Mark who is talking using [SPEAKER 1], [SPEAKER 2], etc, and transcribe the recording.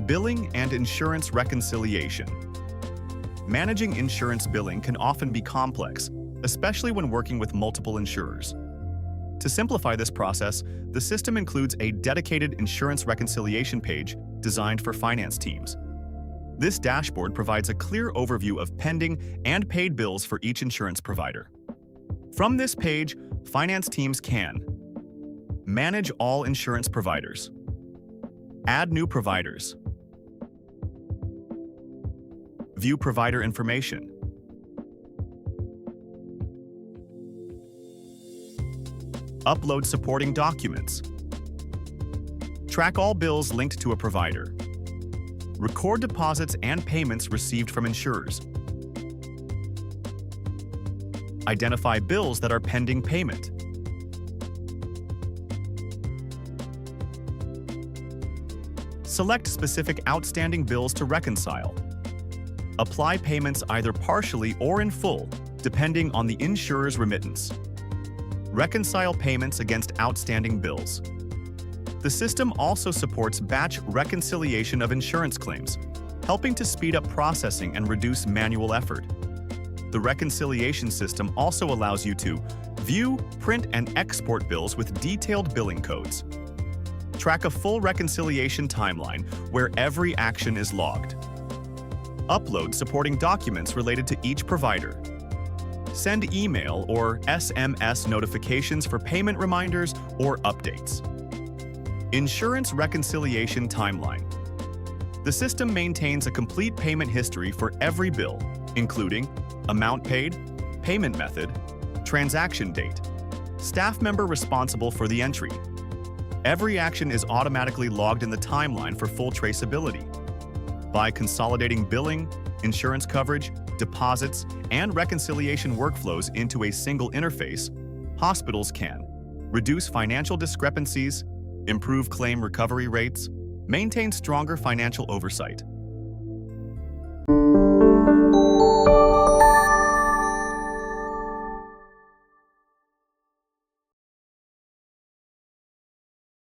[SPEAKER 1] Billing and insurance reconciliation. Managing insurance billing can often be complex, especially when working with multiple insurers. To simplify this process, the system includes a dedicated insurance reconciliation page designed for finance teams. This dashboard provides a clear overview of pending and paid bills for each insurance provider. From this page, finance teams can manage all insurance providers, add new providers, view provider information, upload supporting documents, track all bills linked to a provider, record deposits and payments received from insurers, identify bills that are pending payment, select specific outstanding bills to reconcile, apply payments either partially or in full, depending on the insurer's remittance, reconcile payments against outstanding bills. The system also supports batch reconciliation of insurance claims, helping to speed up processing and reduce manual effort. The reconciliation system also allows you to view, print, and export bills with detailed billing codes, track a full reconciliation timeline where every action is logged, upload supporting documents related to each provider, send email or SMS notifications for payment reminders or updates. Insurance reconciliation timeline. The system maintains a complete payment history for every bill, including amount paid, payment method, transaction date, staff member responsible for the entry. Every action is automatically logged in the timeline for full traceability. By consolidating billing, insurance coverage, deposits, and reconciliation workflows into a single interface, hospitals can reduce financial discrepancies, improve claim recovery rates, maintain stronger financial oversight,